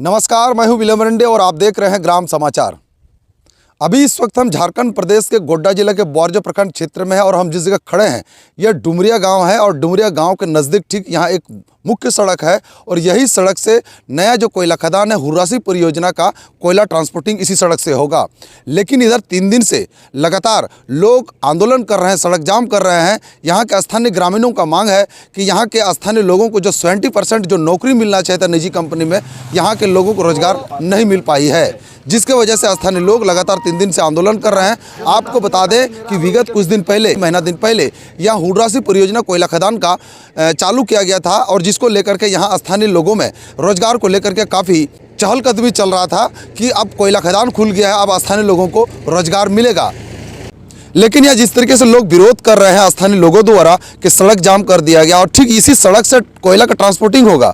नमस्कार, मैं हूं विलियम मरंडे और आप देख रहे हैं ग्राम समाचार। अभी इस वक्त हम झारखंड प्रदेश के गोड्डा जिले के बौरजा प्रखंड क्षेत्र में हैं और हम जिस जगह खड़े हैं यह डुमरिया गांव है और डुमरिया गांव के नज़दीक ठीक यहां एक मुख्य सड़क है और यही सड़क से नया जो कोयला खदान है हुर्रासी परियोजना का कोयला ट्रांसपोर्टिंग इसी सड़क से होगा। लेकिन इधर 3 दिन से लगातार लोग आंदोलन कर रहे हैं, सड़क जाम कर रहे हैं। यहाँ के स्थानीय ग्रामीणों का मांग है कि यहाँ के स्थानीय लोगों को जो 70% जो नौकरी मिलना चाहिए था निजी कंपनी में, यहाँ के लोगों को रोजगार नहीं मिल पाई है, जिसके वजह से स्थानीय लोग लगातार 3 दिन से आंदोलन कर रहे हैं। आपको बता दें कि विगत कुछ दिन पहले, महीना दिन पहले यहाँ हुर्रासी परियोजना कोयला खदान का चालू किया गया था और जिसको लेकर के यहाँ स्थानीय लोगों में रोजगार को लेकर के काफ़ी चहलकदमी चल रहा था कि अब कोयला खदान खुल गया है, अब स्थानीय लोगों को रोजगार मिलेगा। लेकिन यह जिस तरीके से लोग विरोध कर रहे हैं स्थानीय लोगों द्वारा कि सड़क जाम कर दिया गया और ठीक इसी सड़क से कोयला का ट्रांसपोर्टिंग होगा।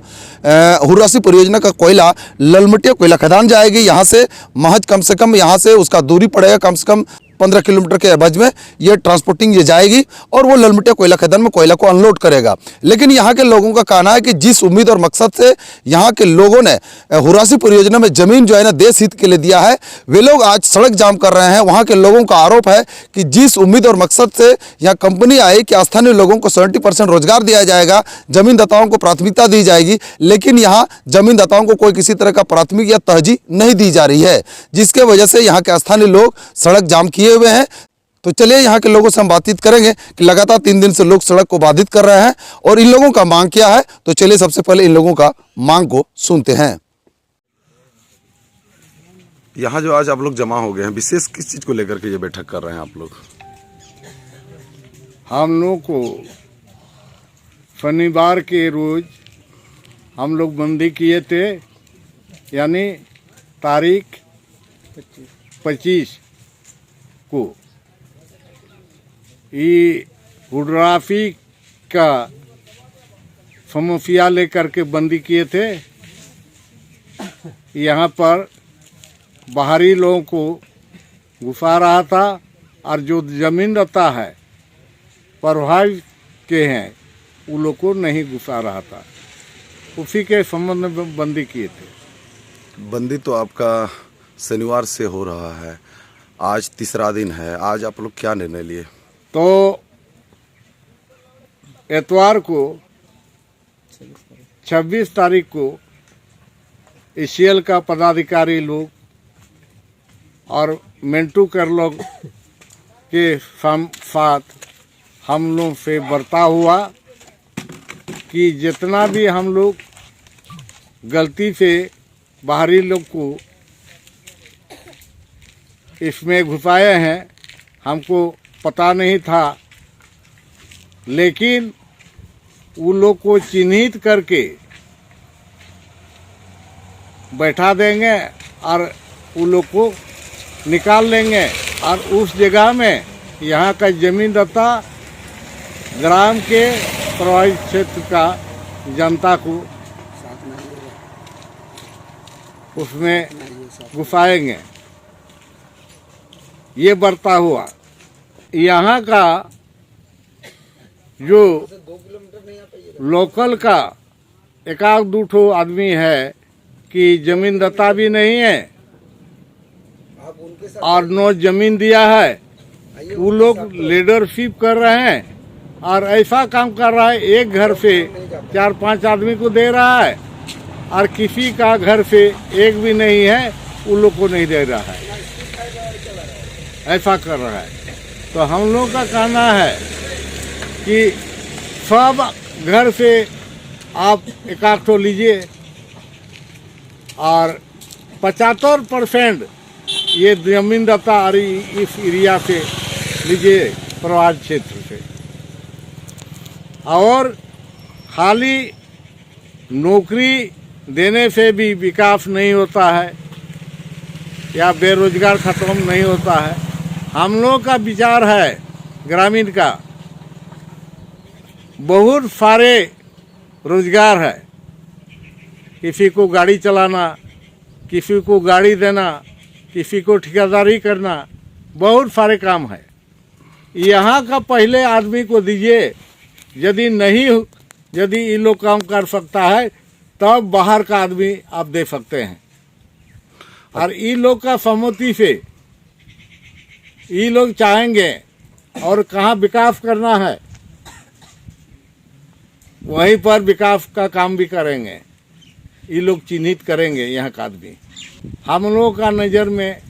हुर्रासी परियोजना का कोयला ललमटिया कोयला खदान जाएगी। यहाँ से महज कम से कम यहाँ से उसका दूरी पड़ेगा कम से कम 15 किलोमीटर के एवज में ये ट्रांसपोर्टिंग ये जाएगी और वो ललमटिया कोयला खदान में कोयला को अनलोड करेगा। लेकिन यहाँ के लोगों का कहना है कि जिस उम्मीद और मकसद से यहाँ के लोगों ने हुर्रासी परियोजना में ज़मीन जो है ना देश हित के लिए दिया है, वे लोग आज सड़क जाम कर रहे हैं। वहाँ के लोगों का आरोप है कि जिस उम्मीद और मकसद से यहाँ कंपनी आई कि स्थानीय लोगों को 70% रोजगार दिया जाएगा, जमीनदाताओं को प्राथमिकता दी जाएगी, लेकिन यहाँ जमीनदाताओं को कोई किसी तरह का प्राथमिक या तरजीह नहीं दी जा रही है, जिसके वजह से यहाँ के स्थानीय लोग सड़क जाम किए हुए हैं। तो चलिए यहाँ के लोगों से हम बातचीत करेंगे कि लगातार 3 दिन से लोग सड़क को बाधित कर रहे हैं और इन लोगों का मांग क्या है। तो चलिए सबसे पहले इन लोगों का मांग को सुनते हैं। यहाँ जो आज आप लोग जमा हो गए हैं, विशेष किस चीज को लेकर के ये बैठक कर रहे हैं आप लोग? हम लोग को शनिवार के रोज हम लोग बंदी किए थे, यानी तारीख 25 को ये हुर्रासी का समस्या लेकर के बंदी किए थे। यहाँ पर बाहरी लोगों को घुसा रहा था और जो जमीनदाता है प्रभावित के हैं उन लोग को नहीं घुसा रहा था। उसी के संबंध में बंदी किए थे। बंदी तो आपका शनिवार से हो रहा है, आज तीसरा दिन है। आज आप लोग क्या निर्णय लिए? तो एतवार को 26 तारीख को एसीएल का पदाधिकारी लोग और मेंटू कर लोग के साथ हम लोग से बर्ताव हुआ कि जितना भी हम लोग गलती से बाहरी लोग को इसमें घुसाए हैं, हमको पता नहीं था, लेकिन उन लोग को चिन्हित करके बैठा देंगे और उन लोग को निकाल लेंगे और उस जगह में यहाँ का जमीनदाता ग्राम के प्रभावित क्षेत्र का जनता को उसमें घुसाएंगे। ये बर्ताव हुआ। यहाँ का जो लोकल का एक आध दो आदमी है कि जमीनदाता भी नहीं है और नो जमीन दिया है, वो लोग लीडरशिप कर रहे हैं और ऐसा काम कर रहा है, एक घर से 4-5 आदमी को दे रहा है और किसी का घर से एक भी नहीं है, उन लोग को नहीं दे रहा है, ऐसा कर रहा है। तो हम लोग का कहना है कि सब घर से आप एक आध तो लीजिए और 75% ये जमीनदाता और इस एरिया से लीजिए, प्रभावित क्षेत्र से। और खाली नौकरी देने से भी विकास नहीं होता है या बेरोजगार खत्म नहीं होता है। हम लोग का विचार है ग्रामीण का, बहुत सारे रोजगार है, किसी को गाड़ी चलाना, किसी को गाड़ी देना, किसी को ठेकेदारी करना, बहुत सारे काम है। यहाँ का पहले आदमी को दीजिए, यदि नहीं, यदि ये लोग काम कर सकता है तब बाहर का आदमी आप दे सकते हैं। और ये लोग का सहमति से ये लोग चाहेंगे और कहाँ विकास करना है वहीं पर विकास का काम भी करेंगे। ये लोग चिन्हित करेंगे यहाँ का आदमी। हम लोगों का नज़र में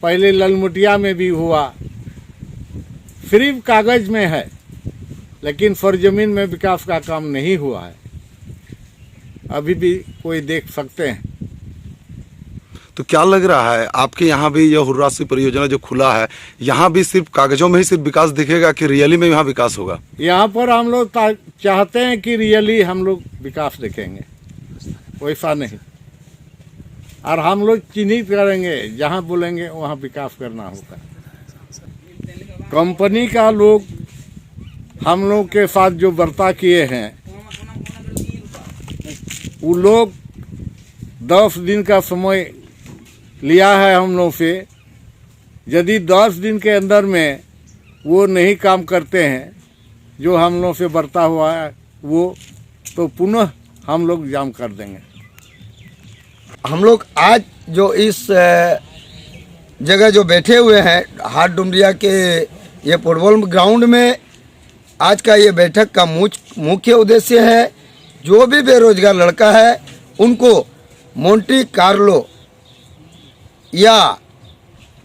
पहले ललमुटिया में भी हुआ, सिर्फ कागज में है, लेकिन सरजमीन में विकास का काम नहीं हुआ है। अभी भी कोई देख सकते हैं। तो क्या लग रहा है आपके यहाँ भी यह हुर्रासी परियोजना जो खुला है, यहाँ भी सिर्फ कागजों में ही सिर्फ विकास दिखेगा कि रियली में यहाँ विकास होगा? यहाँ पर हम लोग चाहते हैं कि रियली हम लोग विकास देखेंगे, वैसा नहीं। और हम लोग चिन्हित करेंगे, जहाँ बोलेंगे वहाँ विकास करना होगा। कंपनी का लोग हम लोग के साथ जो बर्ता किए हैं, वो लोग 10 दिन का समय लिया है हम लोग से। यदि 10 दिन के अंदर में वो नहीं काम करते हैं जो हम लोग से बर्ता हुआ है वो, तो पुनः हम लोग जाम कर देंगे। हम लोग आज जो इस जगह जो बैठे हुए हैं हाट डुमरिया के ये फुटबॉल ग्राउंड में, आज का ये बैठक का मुख्य उद्देश्य है जो भी बेरोजगार लड़का है उनको मोंटी कार्लो या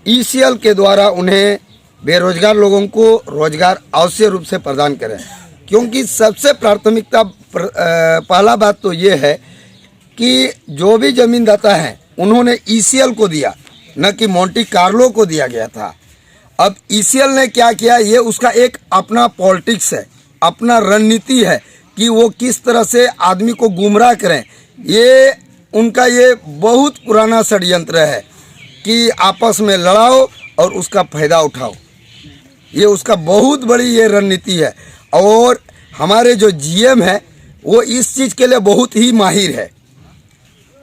ईसीएल के द्वारा उन्हें बेरोजगार लोगों को रोजगार अवश्य रूप से प्रदान करें। क्योंकि सबसे प्राथमिकता पहला बात तो ये है कि जो भी जमीनदाता हैं उन्होंने ईसीएल को दिया, न कि मोंटी कार्लो को दिया गया था। अब ईसीएल ने क्या किया, ये उसका एक अपना पॉलिटिक्स है, अपना रणनीति है कि वो किस तरह से आदमी को गुमराह करें। ये उनका ये बहुत पुराना षड्यंत्र है कि आपस में लड़ाओ और उसका फायदा उठाओ। ये उसका बहुत बड़ी ये रणनीति है। और हमारे जो जीएम है वो इस चीज़ के लिए बहुत ही माहिर है।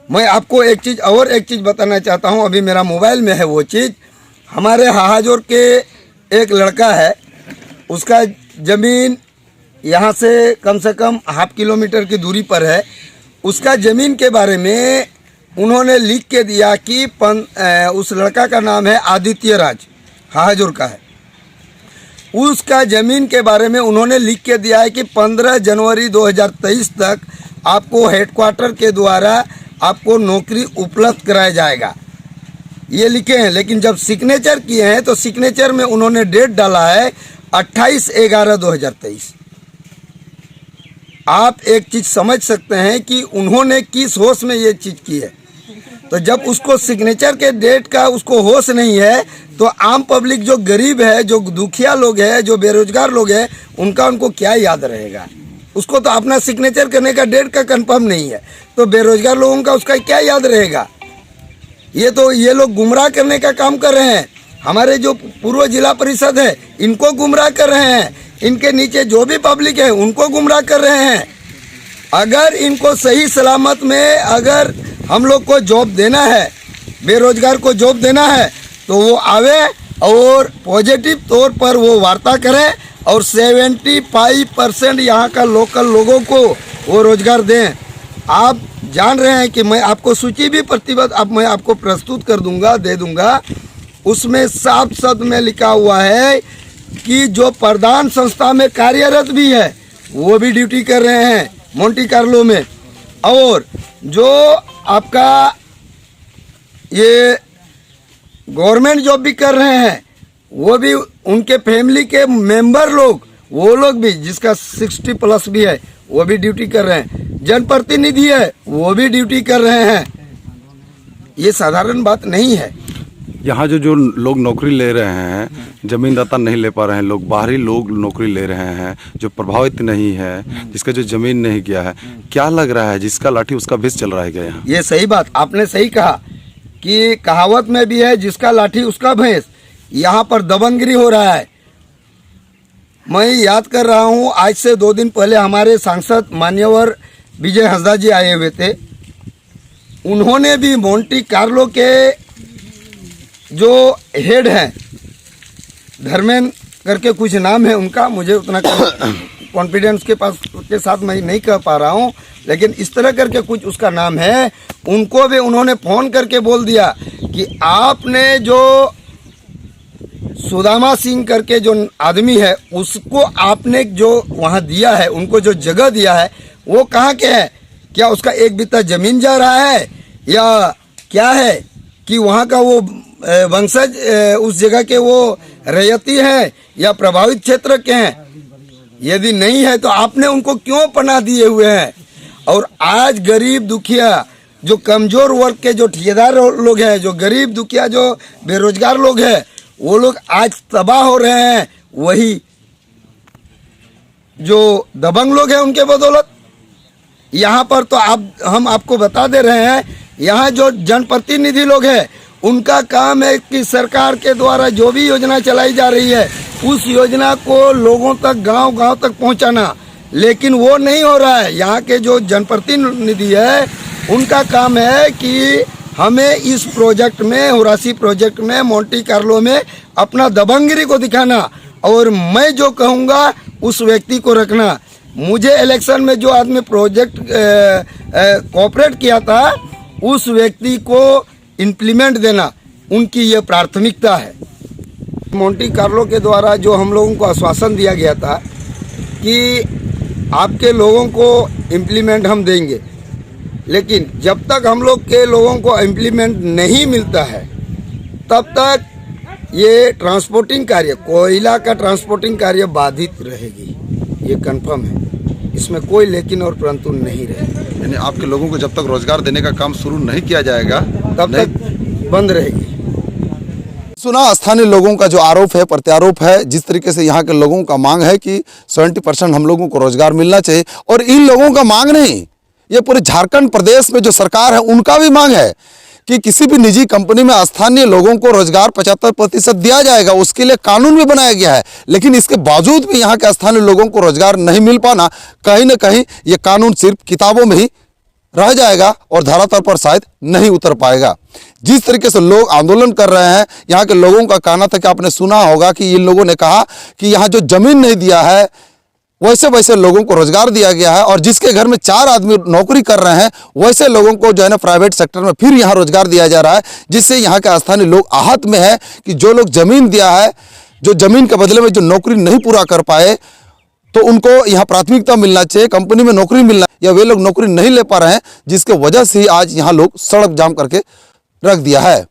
मैं आपको एक चीज़ बताना चाहता हूँ, अभी मेरा मोबाइल में है वो चीज़। हमारे हाहाजोर के एक लड़का है, उसका ज़मीन यहाँ से कम 1/2 किलोमीटर की दूरी पर है। उसका ज़मीन के बारे में उन्होंने लिख के दिया कि उस लड़का का नाम है आदित्य राज, हाहाजोर का है। उसका ज़मीन के बारे में उन्होंने लिख के दिया है कि 15 जनवरी 2023 तक आपको हेडक्वार्टर के द्वारा आपको नौकरी उपलब्ध कराया जाएगा, ये लिखे हैं। लेकिन जब सिग्नेचर किए हैं तो सिग्नेचर में उन्होंने डेट डाला है 28/11/2023। आप एक चीज़ समझ सकते हैं कि उन्होंने किस होश में ये चीज़ की है। तो जब उसको सिग्नेचर के डेट का उसको होश नहीं है तो आम पब्लिक जो गरीब है, जो दुखिया लोग हैं, जो बेरोजगार लोग हैं, उनको क्या याद रहेगा। उसको तो अपना सिग्नेचर करने का डेट का कंफर्म नहीं है, तो बेरोजगार लोगों का उसका क्या याद रहेगा। ये लोग गुमराह करने का काम कर रहे हैं। हमारे जो पूर्व जिला परिषद है इनको गुमराह कर रहे हैं, इनके नीचे जो भी पब्लिक है उनको गुमराह कर रहे हैं। अगर इनको सही सलामत में अगर हम लोग को जॉब देना है, बेरोजगार को जॉब देना है, तो वो आवे और पॉजिटिव तौर पर वो वार्ता करें और 75% यहाँ का लोकल लोगों को वो रोजगार दें। आप जान रहे हैं कि मैं आपको सूची भी प्रतिबद्ध अब मैं आपको प्रस्तुत कर दूंगा, दे दूंगा। उसमें साफ शब्द में लिखा हुआ है कि जो प्रधान संस्था में कार्यरत भी है वो भी ड्यूटी कर रहे हैं मोंटी कार्लो में, और जो आपका ये गवर्नमेंट जॉब भी कर रहे हैं वो भी, उनके फैमिली के मेंबर लोग, वो लोग भी जिसका 60+ भी है वो भी ड्यूटी कर रहे हैं। जनप्रतिनिधि है वो भी ड्यूटी कर रहे हैं। ये साधारण बात नहीं है। यहाँ जो लोग नौकरी ले रहे हैं, जमीनदाता नहीं ले पा रहे हैं, लोग बाहरी लोग नौकरी ले रहे हैं, जो प्रभावित नहीं है, जिसका जो जमीन नहीं किया है, क्या लग रहा है जिसका लाठी उसका भेस चल रहा है क्या यहाँ? ये सही बात आपने सही कहा कि कहावत में भी है जिसका लाठी उसका भैंस। यहाँ पर दबंगगिरी हो रहा है। मैं याद कर रहा हूँ, आज से 2 दिन पहले हमारे सांसद मान्यवर विजय हंसदा जी आए हुए थे। उन्होंने भी मोंटी कार्लो के जो हेड हैं, धर्मेंद्र करके कुछ नाम है उनका, मुझे उतना कॉन्फिडेंस के साथ मैं नहीं कह पा रहा हूँ, लेकिन इस तरह करके कुछ उसका नाम है। उनको भी उन्होंने फ़ोन करके बोल दिया कि आपने जो सुदामा सिंह करके जो आदमी है उसको आपने जो वहाँ दिया है, उनको जो जगह दिया है वो कहाँ के है? क्या उसका एक बित्ता ज़मीन जा रहा है या क्या है कि वहाँ का वो वंशज उस जगह के वो रैयती हैं या प्रभावित क्षेत्र के हैं? यदि नहीं है तो आपने उनको क्यों पनाह दिए हुए हैं? और आज गरीब दुखिया जो कमज़ोर वर्ग के जो ठेकेदार लोग हैं, जो गरीब दुखिया जो बेरोजगार लोग हैं, वो लोग आज तबाह हो रहे हैं। वही जो दबंग लोग हैं उनके बदौलत। यहाँ पर तो हम आपको बता दे रहे हैं, यहाँ जो जनप्रतिनिधि लोग हैं उनका काम है कि सरकार के द्वारा जो भी योजना चलाई जा रही है उस योजना को लोगों तक, गांव-गांव तक पहुंचाना, लेकिन वो नहीं हो रहा है। यहाँ के जो जनप्रतिनिधि है उनका काम है कि हमें इस प्रोजेक्ट में, हुरासी प्रोजेक्ट में, मोंटी कार्लो में अपना दबंगिरी को दिखाना और मैं जो कहूँगा उस व्यक्ति को रखना। मुझे इलेक्शन में जो आदमी प्रोजेक्ट कोऑपरेट किया था उस व्यक्ति को इम्प्लीमेंट देना उनकी ये प्राथमिकता है। मोंटी कार्लो के द्वारा जो हम लोगों को आश्वासन दिया गया था कि आपके लोगों को इम्प्लीमेंट हम देंगे, लेकिन जब तक हम लोग के लोगों को इम्प्लीमेंट नहीं मिलता है तब तक ये ट्रांसपोर्टिंग कार्य, कोयला का ट्रांसपोर्टिंग कार्य बाधित रहेगी। ये कंफर्म है, इसमें कोई लेकिन और परंतु नहीं रहेगा। यानी आपके लोगों को जब तक रोजगार देने का काम शुरू नहीं किया जाएगा तब तक बंद रहेगी। सुना स्थानीय लोगों का जो आरोप है, प्रत्यारोप है, जिस तरीके से यहाँ के लोगों का मांग है कि 70% हम लोगों को रोजगार मिलना चाहिए। और इन लोगों का मांग नहीं, ये पूरे झारखंड प्रदेश में जो सरकार है उनका भी मांग है कि किसी भी निजी कंपनी में स्थानीय लोगों को रोजगार 75% दिया जाएगा। उसके लिए कानून भी बनाया गया है, लेकिन इसके बावजूद भी यहाँ के स्थानीय लोगों को रोजगार नहीं मिल पाना, कहीं ना कहीं ये कानून सिर्फ किताबों में ही रह जाएगा और धरातल पर शायद नहीं उतर पाएगा। जिस तरीके से लोग आंदोलन कर रहे हैं, यहाँ के लोगों का कहना था कि आपने सुना होगा कि इन लोगों ने कहा कि यहाँ जो जमीन नहीं दिया है वैसे वैसे लोगों को रोजगार दिया गया है, और जिसके घर में 4 आदमी नौकरी कर रहे हैं वैसे लोगों को जो है ना प्राइवेट सेक्टर में फिर यहाँ रोजगार दिया जा रहा है, जिससे यहाँ के स्थानीय लोग आहत में है कि जो लोग जमीन दिया है, जो जमीन के बदले में जो नौकरी नहीं पूरा कर पाए, तो उनको यहाँ प्राथमिकता मिलना चाहिए, कंपनी में नौकरी मिलना, या वे लोग नौकरी नहीं ले पा रहे हैं, जिसके वजह से ही आज यहाँ लोग सड़क जाम करके रख दिया है।